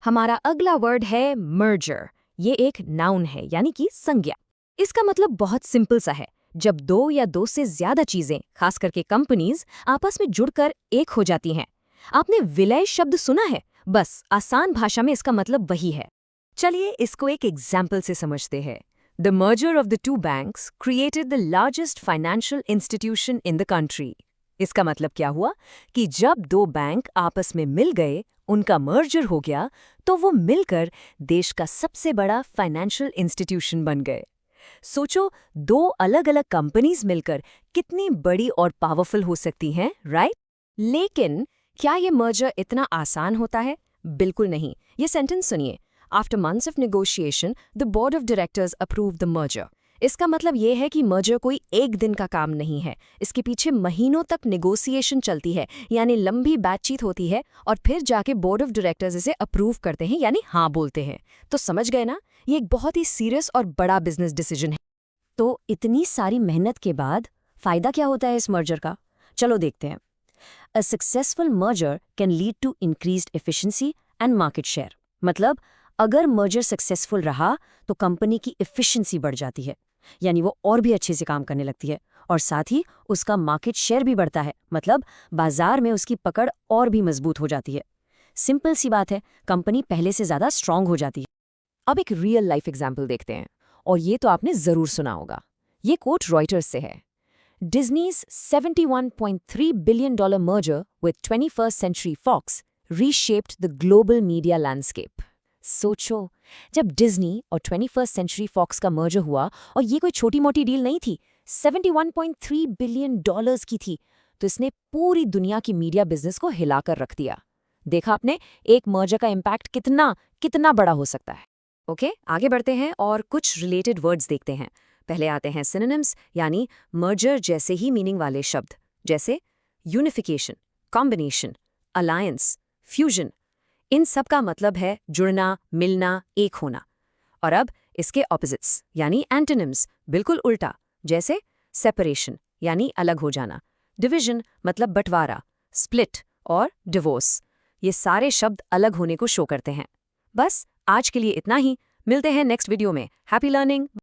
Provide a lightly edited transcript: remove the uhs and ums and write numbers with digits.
हमारा अगला वर्ड है मर्जर। ये एक नाउन है यानी कि संज्ञा। इसका मतलब बहुत सिंपल सा है। जब दो या दो से ज्यादा चीजें, खास करके कंपनीज, आपस में जुड़कर एक हो जाती हैं। आपने विलय शब्द सुना है? बस आसान भाषा में इसका मतलब वही है। चलिए इसको एक एग्जाम्पल से समझते हैं। The merger of the two banks created the largest financial institution in the country. इसका मतलब क्या हुआ कि जब दो बैंक आपस में मिल गए, उनका मर्जर हो गया, तो वो मिलकर देश का सबसे बड़ा फाइनेंशियल इंस्टीट्यूशन बन गए। सोचो, दो अलग अलग कंपनीज मिलकर कितनी बड़ी और पावरफुल हो सकती हैं, राइट? लेकिन क्या ये मर्जर इतना आसान होता है? बिल्कुल नहीं। ये सेंटेंस सुनिए। After months of negotiation the board of directors approve the merger. इसका मतलब ये है कि मर्जर कोई एक दिन का काम नहीं है। इसके पीछे महीनों तक नेगोशिएशन चलती है, यानी लंबी बातचीत होती है और फिर जाके बोर्ड ऑफ डायरेक्टर्स इसे अप्रूव करते हैं, यानी हाँ बोलते हैं। तो समझ गए ना, ये एक बहुत ही सीरियस और बड़ा बिजनेस डिसीजन है। तो इतनी सारी मेहनत के बाद फायदा क्या होता है इस मर्जर का? चलो देखते हैं। A successful merger can lead to increased efficiency and market share। मतलब अगर मर्जर सक्सेसफुल रहा तो कंपनी की एफिशिएंसी बढ़ जाती है, यानी वो और भी अच्छे से काम करने लगती है, और साथ ही उसका मार्केट शेयर भी बढ़ता है, मतलब बाजार में उसकी पकड़ और भी मजबूत हो जाती है। सिंपल सी बात है, कंपनी पहले से ज्यादा स्ट्रांग हो जाती है। अब एक रियल लाइफ एग्जाम्पल देखते हैं, और ये तो आपने जरूर सुना होगा। ये कोट रॉयटर्स से है। Disney's $71.3 billion merger with 21st Century Fox reshaped the global media landscape। सोचो, जब डिज्नी और 21st सेंचुरी फॉक्स का मर्जर हुआ, और ये कोई छोटी मोटी डील नहीं थी, $71.3 बिलियन की थी, तो इसने पूरी दुनिया की मीडिया बिजनेस को हिलाकर रख दिया। देखा आपने, एक मर्जर का इम्पैक्ट कितना कितना बड़ा हो सकता है। ओके, आगे बढ़ते हैं और कुछ रिलेटेड वर्ड्स देखते हैं। पहले आते हैं सिनोनिम्स, यानी मर्जर जैसे ही मीनिंग वाले शब्द, जैसे यूनिफिकेशन, कॉम्बिनेशन, अलायंस, फ्यूजन। इन सब का मतलब है जुड़ना, मिलना, एक होना। और अब इसके ऑपोजिट्स यानी एंटोनिम्स, बिल्कुल उल्टा, जैसे सेपरेशन यानी अलग हो जाना, डिवीजन मतलब बंटवारा, स्प्लिट और डिवोर्स। ये सारे शब्द अलग होने को शो करते हैं। बस आज के लिए इतना ही। मिलते हैं नेक्स्ट वीडियो में। Happy learning.